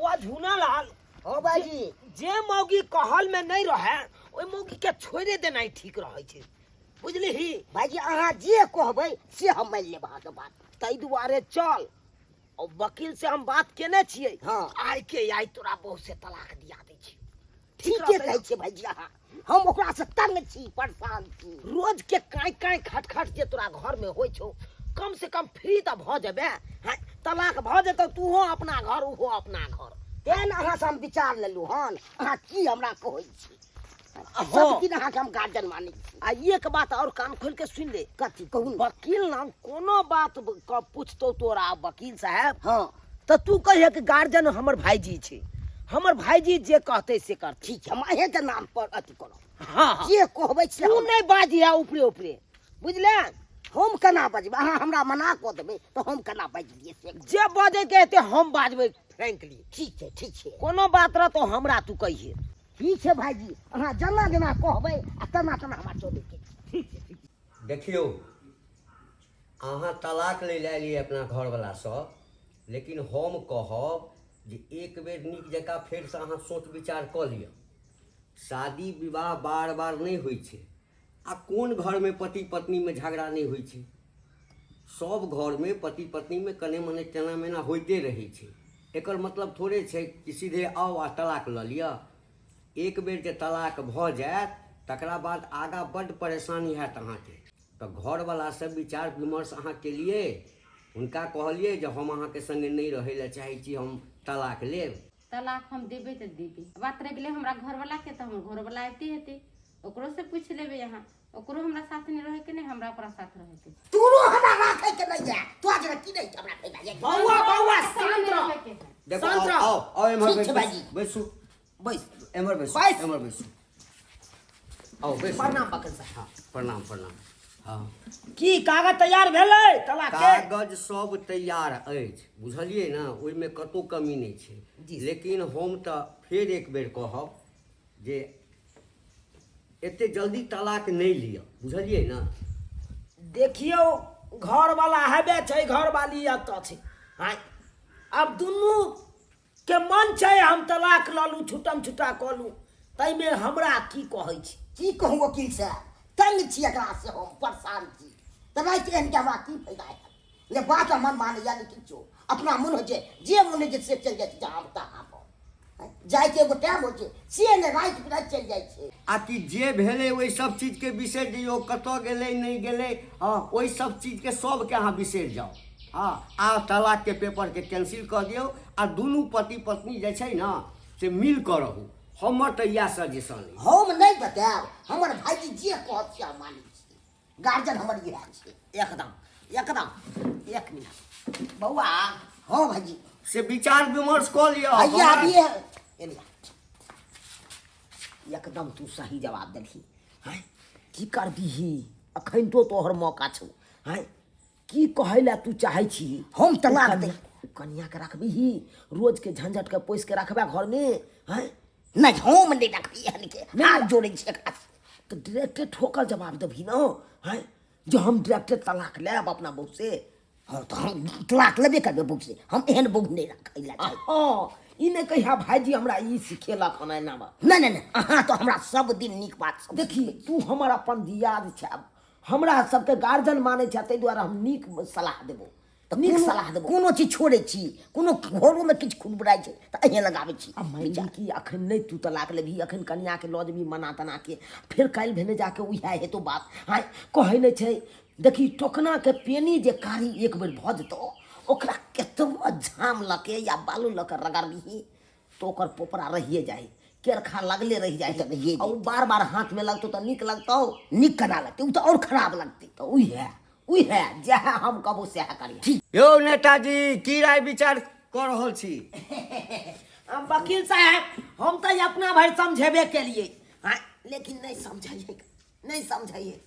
बउआ झूना लाल हो बाजी जे मौगी कहल में नहीं रहे ओई मौगी के छोड़े देना ठीक रहे छे बुझली ही बाजी अहाँ जे कहबै से हम मान लेब अहाँके बात। तई दुआरे चल और वकील से हम बात केने छियै हाँ आइ के आई तोरा बहु से तलाक दिया दै छी। ठीके कहै छियै भाईजी अहाँ। हम ओकरा से तंग छी परेशान छी। रोज के काई काई खट खट जे तोरा घर में होय छौ कम से कम फ्री त भ जेबे। हां तलाक भ जेतौ तू हो अपना घर उहो अपना घर। तेन अहाँ से हम विचार लेलु हन। अहाँ की हमरा कहै छी सब दिन अहाँ के हम गार्जियन मानै छी। आ एक बात और कान खोल के सुन ले कथी कहू वकील ना कोनो बात पूछतो तोरा वकील साहब हाँ तो तू कहे कि गार्जियन हमर भाईजी छे हमर भाईजी जे कहते से कर। ठीक है हम अहे के नाम पर अथी करब। हाँ जे कहबै से तू नहीं बाजिया ऊपरे ऊपरे बुझले। हम केना बजबै अहाँ हमरा मना कऽ देबै तो हम केना बाजि दियै से जे बाजे के हेते हम बाजबै फ्रैंकली। ठीक छै कोनो बात रह तो हमरा तू कहिए। ठीक छै भाईजी अहाँ जेना जेना कहबै आ तेना तेना हमरा चलै के। ठीक है देखियो अहाँ तलाक ले लिये अपना घरवाला से लेकिन हम कहब जे एक बेर नीक जकाँ फेर से अहाँ सोच विचार कऽ लिअ। शादी विवाह बार बार नहीं होइ छै आ कोन घर में पति पत्नी में झगड़ा नहीं होइ छै। सब घर में पति पत्नी में कने मने तेना मेना होइते रहे छै। एकर मतलब थोड़े छै कि सीधे आओ आ तलाक लऽ लिअ। एक बेर जे तलाक भऽ जायत तकरा बाद आगा बड्ड परेशानी हैत अहाँके। तो घरवाला से विचार विमर्श अहाँ केलिए हुनका कहलिए जे हम अहाँके संगे नहीं रहै लए चाहै छी हम तलाक लेब। तलाक हम देबे तो देबे बात रह गेलै हमरा घरवाला के तो हम घरवाला आते हेते ओकरो से पूछ लेबे। यहाँ ओकरो हमरा साथ नहीं रहे के नहीं हमरा ओकरा साथ रहे के। तूरो हमरा राखै के नहीं है तो आज की नहीं हमरा कहबा जाय। बउआ शांत रह। देखो शांत रह। आओ एमहर ठीक छै भाईजी। बैसू बैस एमहर बैसू बैस। एमहर बैसू आओ बैसू। प्रणाम वकील साहब। हाँ प्रणाम प्रणाम। हाँ की कागज तैयार भेलै तलाक के? कागज सब तैयार अछि बुझलिए ना ओहिमे कतौ कमी नहीं छै। लेकिन हम तो फिर एक बेर कहब जे एते जल्दी तलाक नहीं लिया बुझलिए ना। देखियो घर वाला हेबे छै घर वाली एत छै। हां अब दुनू के मन छै हम तलाक ललू छुटम छुटा कलू तई में हमरा की कहै छी। की कहूँ वकील साहब तंग छी एकरा से हम परेशान छी। तो रात एहन के हमरा की फायदा है ये बात मन माने या नहीं किछो अपना मन हो जाए जे मन जे से चल जाए जहाँ तहाँ जाए के एगो टाइम हो छै से ने रात बिरात चल जाए छै। आ कि जे भेले वही सब चीज के बिसर जइयो कतौ गेले नहीं गेले। हाँ वही सब चीज के सब के अहाँ बिसर जाओ। हाँ आ तलाक के पेपर के कैंसिल कर दियो आ दुनू पति पत्नी जे छै ना से मिल कर रहू। हमर तो यह सजेशन है। हम नहीं बताएब हमर भाईजी जे कहत से हम मानै छी। गार्जियन हमर इएह छै एकदम एकदम एक मिनट बउआ हाँ भाईजी से विचार विमर्श कर लिया। भैया अभी है एकदम तू सही जवाब देलही। हैं की करबीही अखन तो तोहर मौका छौ। हैं की कहै ला तू चाहै छी? हम तलाक दे कन्या के रखबीही रोज के झंझट के पोस के रखबा घर में। हैं नहीं हम नहीं रखबी एहन के हाथ जोड़ै छी एकरा तो डायरेक्टे ठोकर जवाब देबही ना। हैं जो हम डायरेक्टे तलाक लेब अपना बहू से। हाँ तो हम तलाक लेबे करबे बहू से हम एहन बहू नहीं रखै ला चाही। हाँ ई नहीं कहिया भाईजी हमरा ई सिखेलक हन एना बा। नहीं अहाँ तो हमरा सब दिन नीक बात सब देखी तू हमर अपन दियाद छै हमरा सबके गार्जियन मानै छै ताहि दुआरे हम नीक सलाह देबो तो नीक सलाह देबो। कोनो चीज छोड़ै छी कोनो घरो में किछु खुनबुराइ छै तो अहे लगाबै छी। अब मान ली कि अखन नहीं तू तलाक लेबही अखन कन्या के लऽ जेबही मना तना के फिर काल्हि भेने जाके उहे हेतौ बात। हाँ कहै नहीं छै देखी टोकना के पेनी जे कारी एक बेर भऽ जेतौ ओकरा केतबो झाम लके या बालू लके रगड़बही तो ओकर पोपरा रहिए जाए केरखा लगले रह जाए और बार बार हाथ में लगतो तो निक लगतो नीक कना लगतै उ तो और खराब लगतै। तो उहे जह हम कहबो सह करिए। यो नेताजी की राय विचार कर रहल छी? वकील साहब हम तो अपना भर समझेबे के लिए। हाँ लेकिन नहीं समझाइए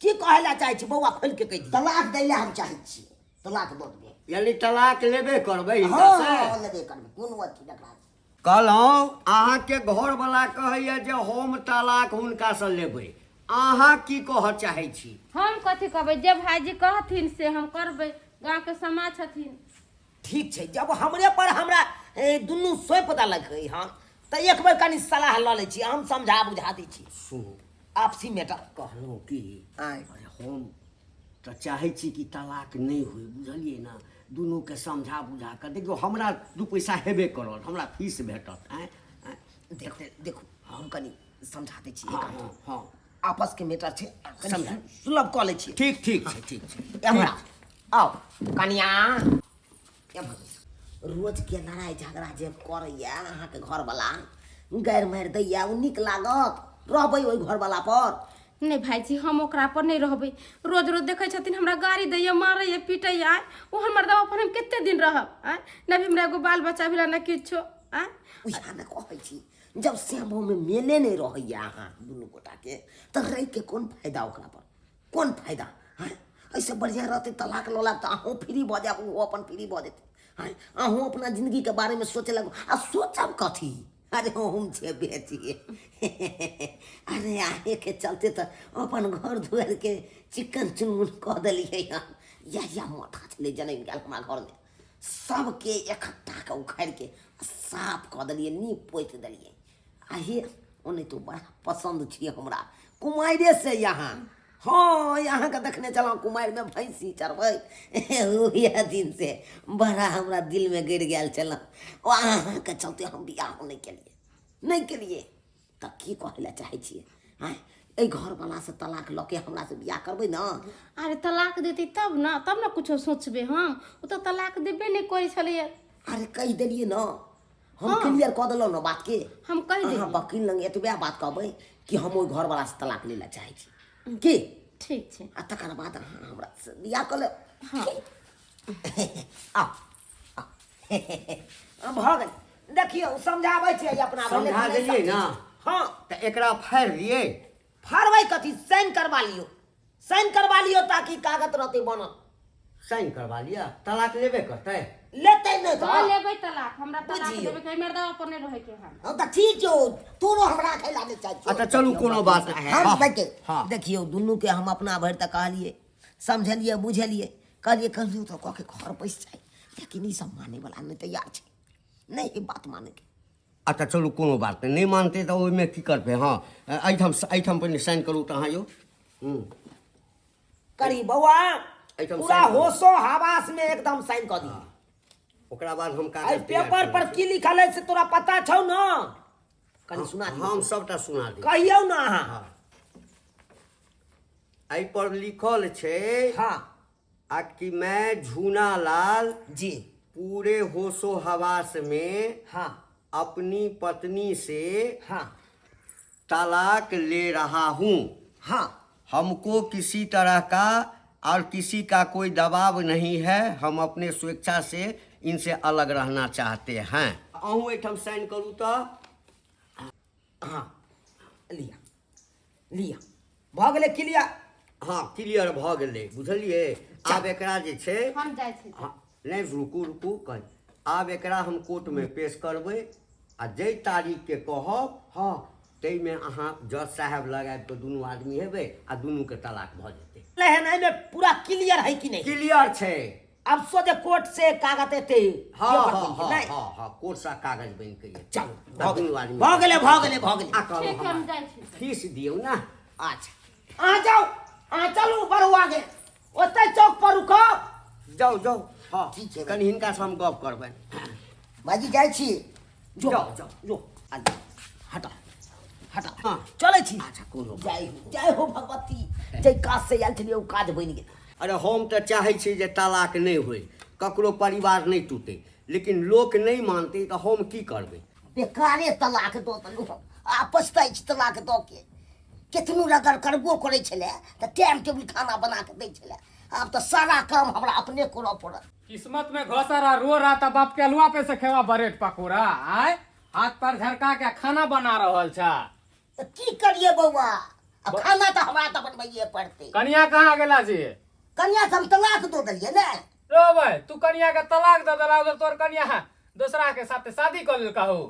की कहै ला चाहै छी बउआ खोल के कहि दी। तलाक दै ला हम चाहै छी तलाक दऽ देबै। यानी तलाक लेबे करबै हाँ हिनका से? हाँ लेबे करबै कोनो अथी नकरा। कहलहुँ अहाँके घरवला कहैया जे हम तलाक हुनका से लेबै अहाँ की कहऽ चाहै छी? हम कथी कहबै जे भाईजी कहथिन से हम करबै गाँव के समाज छथिन। ठीक छै जब हमरे पर हमरा ए दुनू सोप देलकै हँ तऽ एक बेर कनि सलाह लऽ लै छी, हम समझा बुझा दै छी सुनू आपसी मैटर। कहलहुँ कि आँय अरे हम तऽ चाहै छी कि तलाक नहीं होय, बुझलिए ना। दुनू के समझा बुझा कर देखियो, हमरा दू पैसा हेबे करत, हमरा फीस भेटत। देखो देखो हम कनि समझा दै छी, हाँ हाँ हाँ आपस के मैटर छै, कनि समझा। सुलभ कऽ लै छी। ठीक ठीक छै ठीक छै। एम्हर आओ कनिया, एम्हर रोज के लड़ाई झगड़ा जे करैया अहाँके घरवला, गारि मारि दैया, ओ नीक लागत? रहबै ओहि घरवला पर? नहीं भाईजी, हम ओकरा पर नहीं रहबै। रोज रोज देखै छथिन हमरा गाड़ी दैया, मारैया, पीटैया। ओ हमर दवा पर हम कते दिन रहब? आय न भी हमरा एगो बाल बच्चा भेला न किछो। आय उएह ने कहै छी, जब श्यामोमे मेले नहीं रहैया अहाँ दुनू गोटाके, तऽ रहि के कोन फायदा ओकरा पर? कोन फायदा? हैं ऐसे बढ़िया रहते तलाक लऽ लाब तऽ अहूँ फ्री भऽ जायब, ओहो अपन फ्री भऽ जेतै। हैं अहूँ अपना जिंदगीके बारेमे सोचे लगू। आ सोचब कथी? अरे हम छे बेचिए अरे आहे के चलते तो अपन घर दुआर के चिकन चुनमुन कह दिलिए हम। या माथा चले जनम गया हमारा घर में, सबके इकट्ठा के उखाड़ के साफ कह दिलिए, नीप पोत दिलिए। आहे ओने तो बड़ा पसंद छिए हमरा, कुमारे से यहाँ। हाँ यहाँ के देखने चला कुमार में भैंसी चरबै, यह दिन से बड़ा हमरा दिल में गिर गया चल। अहाँ के चलते हम बियाह नहीं केलिए तऽ की कहै लए चाहै छियै? आँय एहि घरवला से तलाक लऽ के हमरा से बियाह करबै ना? अरे तलाक देती तब ना कुछो सोचबे हम। ओ तो तलाक देबे नहीं करै छलिए। अरे कहि देलिए ना, हम क्लियर कऽ देलहुँ ना बात के। हम कहि देलिए। अहाँ वकील लग एतबे बात कहबै कि हम ओहि घरवला से तलाक लै लए चाहै छी की? ठीक छै। आ तकर बाद अहाँ हमरा से बियाह कऽ लेब। हाँ आओ भऽ गेल। देखियौ समझाबै छियै अपना भेलै समझा कि नहि देलियै ना। हाँ तऽ एकरा फाड़ि दियै। फाड़बै कथी? साइन करवा लियो, साइन करवा लियो ताकि कागज रहतै बनल। साइन करवा लिया, तलाक लेबे करतै। लेतै नहि तो तऽ लेबै तलाक, हमरा तलाक बुझियौ। देबै के हमर दवा पर नहीं रहे के हम। हाँ तऽ ठीक छौ, तोरो हमरा खैला नहि चाहै छौ। अच्छा चलू कोनो बात नहीं है। हम हाँ, बैठे हाँ देखियौ दुनू के हम अपना भरि तक कहलिए, समझलिए, बुझलिए, कहलिए कहलिए तो कह के घर पैस जाए, लेकिन ई सब माने वाला नहीं तैयार छै, नहीं ये बात माने के। अच्छा चलू कोनो बात नहीं मानते तो ओहिमे की करबै। हाँ एहिठाम पहिने साइन करू तऽ अहाँ यौ। करी बउआ, एकदम पूरा साइन करू। होशो हवास में एकदम साइन कर दी। ओकरा बाद हम आई कागज तैयार पेपर करै पर छी। की लिखल है से तोरा पता छौ ना? कनी सुना दियौ। हम सबटा सुना दी। कहियौ ना अहाँ। एहि पर लिखल छै हाँ आ कि मैं झूना लाल जी, पूरे होशो हवास में हाँ अपनी पत्नी से हाँ तलाक ले रहा हूँ। हाँ हमको किसी तरह का और किसी का कोई दबाव नहीं है, हम अपने स्वेच्छा से इनसे अलग रहना चाहते हैं। अहूँ एहिठाम साइन करू तऽ। हाँ लिया लिया भऽ गेलै क्लियर। हाँ क्लियर भऽ गेलै, बुझलिए। आब एकरा जे छै, हम जाइ छी। हाँ, नहीं रुकू कह। आब एकरा हम कोर्ट में पेश करबै आ जै तारीख के कहब, हाँ ताहिमे अहाँ जज साहब लग आबि कऽ दुनू आदमी हेबै आ दुनू के तलाक भऽ जेतै। लेकिन में पूरा क्लियर है कि नहीं? क्लियर छै। अब सोचे कोर्ट से कागज एते हाँ पेपर हाँ बन के, हाँ नहीं? हाँ हाँ कोर्ट सा कागज बनि के ये। चलो आ दुनू आदमी भऽ गेलै भऽ गेलै भऽ गेलै। आ कहलहुँ ठीक है, हम हमरा जाइ छी। फीस दियौ ना। अच्छा अहाँ जाओ, अहाँ चलू बढ़ू आगे, ओतै चौक पर रुको। जाउ हाँ ठीक छै। कनि हिनका से हम गप करबै। भाजी जाइ छी। जो जाओ जो आगे हटा हटा। हाँ। चलै छी। अच्छा कोनो बात। जय हो भगवती, जय काज से आयल छलियै ओ काज बनि गेल। अरे हम तऽ चाहै छी जे तलाक नहीं होय, ककरो परिवार नहीं टूटे, लेकिन लोक नहीं मानते तो हम की करबै। बेकारे तलाक दो देलू, आपस तय तलाक दो के कितनो अगर करबो करे छले तऽ टाइम टेबल खाना बना के दै छले। आब तो सारा काम हमरा अपने करऽ पड़त। किस्मत में घोसरा रो रहा था, बाप के अलुआ पे से खेवा ब्रेड पकौड़ा। आय हाथ पर झरका के खाना बना रहल छा। तऽ की करिए बउआ, अब खाना तो हमरा तो बनबैए पड़ते। कनिया कहाँ गेला जी? कन्या से हम तलाक दो दिलिए ने। रो भाई, तू कनिया के तलाक दे देला, उधर तोर कनिया दूसरा के साथे शादी कर लेल कहू।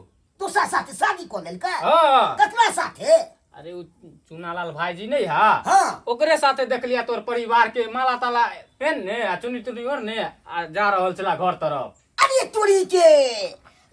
दूसरा साथे शादी कर लेलकै? हाँ। ककरा साथे? अरे उ चुनालाल भाईजी नहीं हा? हाँ। ओकरे साथे देख लिया तोर परिवार के माला ताला पहन ने आ चुनी तुनी ओढ़ ने आ जा रहल छला घर तरफ। अरे तोरी के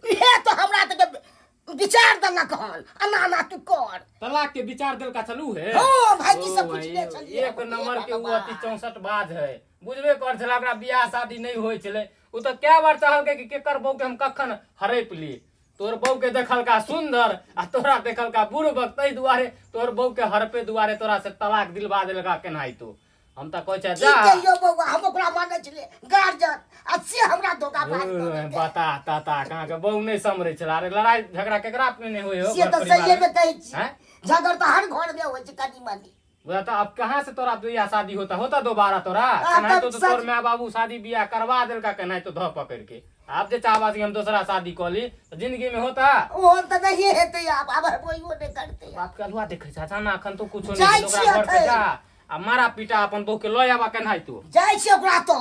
ये तो हमरा तक विचार देलक हन अना तू कर। तलाक के विचार दिल का चलू है। हाँ भाईजी ओ से भाई, पूछने चलिए। एक नंबर के वो अति 64 बाज है। बुझबे कर छला ओकरा बियाह शादी नहीं होय छले। उ तो क्या बार चाहल के केकर बहू के हम कखन हरेप ली। तोर बहू के देखल का सुंदर आ तोरा देखल का बुढ़बक, तै दुआरे तोर बहू के हरपे दुआरे तोरा से तलाक दिलवा देलका केनाहि तू। हम त कहै छै की जा कहियो बौआ, हम ओकरा माने छले गार्जियन आ से हमरा धोखा बाज बता ताता कहाँ के बहू नहीं समरे छला। अरे लड़ाई झगड़ा केकरा पे नहीं होय हो से घर तो परिवार सही में? में कहै छी। हैं? झगड़ तो हर घर में होय छै कनी मनी। बता अब कहाँ से तोरा बियाह शादी होता दोबारा तोरा? केनाहि तो तोर माँ बाबू शादी बियाह करवा देलका केनाहि तो ध पकड़ के। आप जे चाहबा कि हम दूसरा शादी कर ली तो जिंदगी में होता? ओ तो नहीं हेते अब कोइयो नहीं करते। बाप के अलुआ देखे चाचा ना अखन तो कुछो जाइ नहीं। छियै ओकरा घर पे अखन। जा आ मारा पीटा अपन बहू के लय आबा केनाहि तू। जाय छी ओकरा तो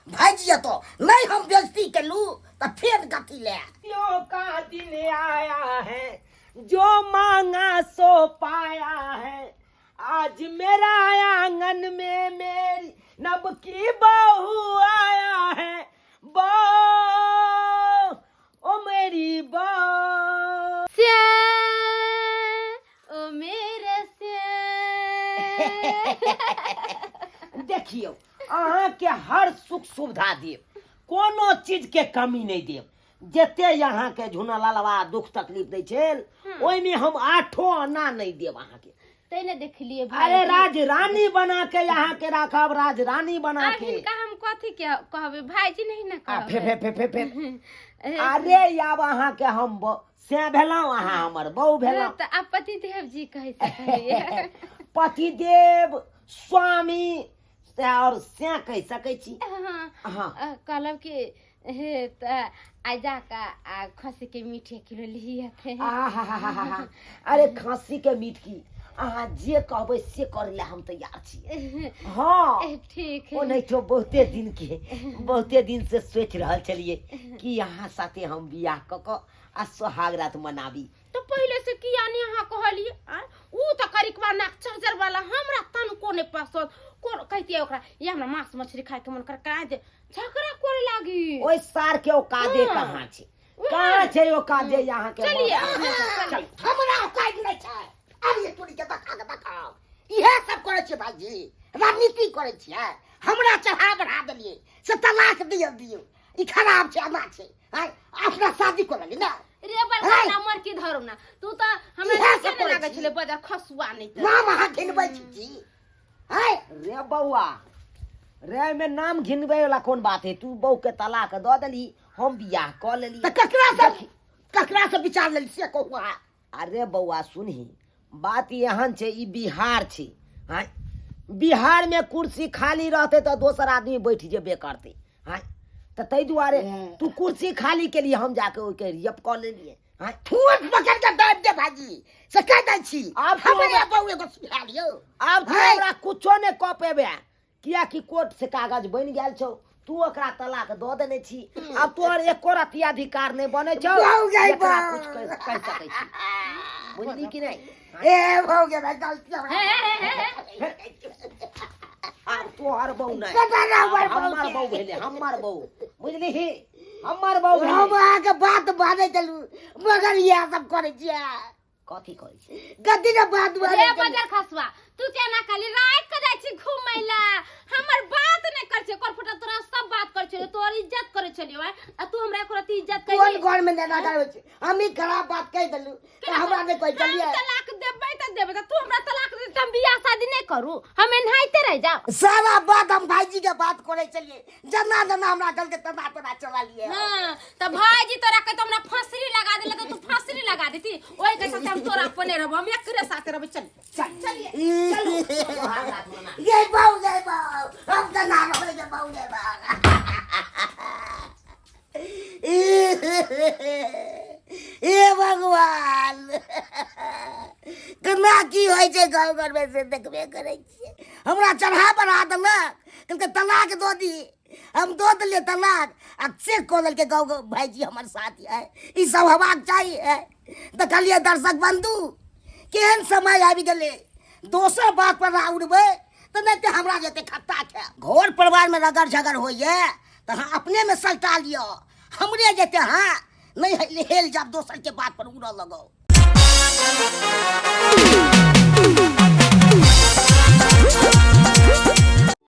भाईजी तो नहीं हम बेइज्जती केलू तो फिर गति ले। यो का दिन आया है जो मांगा सो पाया है। आज मेरा आंगन में मेरी नब की बहू आया है। बहू ओ मेरी बहू। ओ मेरे देखियो अहाँ के हर सुख सुविधा देव, कोनो चीज के कमी नहीं देव। जते यहाँ के झुना लालवा दुख तकलीफ दै छेल ओई में हम 8 आना नहीं देव अहाँ के। तैने देख लिए अरे राजरानी बना के यहाँ के राखब, राजरानी बना के। का हम कथी के कहबे भाईजी नहीं ना फे कहबे। फे फे फे फे अरे याब अहाँ के हम से भेलौं, अहाँ हमर बहू भेलौं। तो आप पति देव जी कह सकलिए। पतिदेव स्वामी और से कह सकै छी। हाँ कहलब कि हे त आजा का खसी के मीठे किलो लिए थे। अरे खांसी के मीट की अहाँ जे कहबै से करे ला हम तैयार छी। हाँ ठीक ओ है। नहीं तो बहुते दिन से सोच रहल छलिए कि यहाँ साथे हम बियाह क क आ सोहाग रात मनाबी। तो पहले से किया नहीं यहाँ कहलिए ऊ तो करिकवा नाक चार्जर वाला हमरा तन कोने पसंद कोन कहती है ओकरा ये हमरा मांस मछली खाए के मन कर करा दे झगड़ा करे लागी। ओइ सार के औकादे कहाँ छै? कहाँ छै औकादे यहाँ के? चलिए चल हमरा औकात नहीं छै। अरे तोरी के बताओ इहे सब करे छे भाईजी, राजनीति करे छे। हमरा चढ़ा बढ़ा देलिए से तलाक दियो ई खराब छे अना छे। अपना शादी कर ली ना रे बड़का नंबर की धरू ना तू तो हमरा के लागे छले बाजार खसुआ नहीं त नाम अहाँ घिनबै छी। रे बउआ रे में नाम घिनबे वाला कौन बात है? तू बहू के तलाक दऽ देली, हम बियाह कऽ लेली। तो ककरा से विचार लेली से कहू अहाँ। अरे बउआ सुनही, बात एहन छै ई बिहार छै। हाँ बिहार में कुर्सी खाली रहते तो दोसर आदमी बैठ जेबे करते। हाँ तो तै दुआरे तू कुर्सी खाली के लिए हम जाके ओके रियप कऽ लेलिए। हाँ ठूठ पकड़ के दाब दे भाईजी से कह दै छी। आब हमरे बहू एगो सुधा लियो। आब तू हमरा कुछो ने कऽ पेबे, किया कि कोर्ट से कागज बन गेल छौ। तू ओकरा तलाक दऽ देने छी, अब तोहर एको रति अधिकार नहीं बने छौ। भौ गई एकरा बा। कुछ कह सकै छी, बुझली कि नहीं? ए भौ गे भाई गलती हमरा। आब तोहर बहू नहीं, कतरा हमर बहू हमर के? बहू भेले, हमर बहू बुझली ही, हमर बहू भेले। हम अहाँ के बात बाजै चलू मगर इएह सब करे छियै। कथी कहै छी? गति के बात रे बाजै बाजार खसुआ तू केना खाली रात के जाय छी घुमैला हमर बात नहीं कर छे करफटा तोरा सब बात कर छे तोर इज्जत करे छलियो आ तू हमरा एको रति इज्जत कोन कइली। घर में नेना करे छै? हम ही खराब बात कह देलू तो हमरा ने कोई चलिए। हम तलाक देबै त देबै त तू हमरा तलाक दे हम बियाह शादी नहीं करू हम एनाइते रह जाओ। सारा बात हम भाईजी के बात करे चलिए। जना हमरा गल के तना चला लिए। हां त भाईजी तोरा के त हमरा फांसरी लगा देले त तू फांसरी लगा देती ओइ के साथ हम तोरा अपने रहब हम एकरे साथ रहब। चल चलिए ये बाऊ हम तो नाम हो जे बाऊ जे बा। ए भगवान केना की होय छै गाँव घर में से देखबे करे छियै। हमरा चढ़ा बढ़ा देलक कहलकै तलाक दो दी, हम दो दिलिए तलाक आ चेक कऽ देलकै गाँव भाईजी हमर साथ है। ई सब हेबाक चाहिए। देखलिए दर्शक बंधु केहन समय आबि गेलै, दोसर बात पर ना उड़बै तो नहीं तो हमरा जेते खत्ता छै। घर परिवार में रगड़ झगड़ होइए तो हाँ अपने में सलटा लियो। हमरे जेते हाँ नहीं हेल जाब दोसर के बात पर उड़ऽ लगो।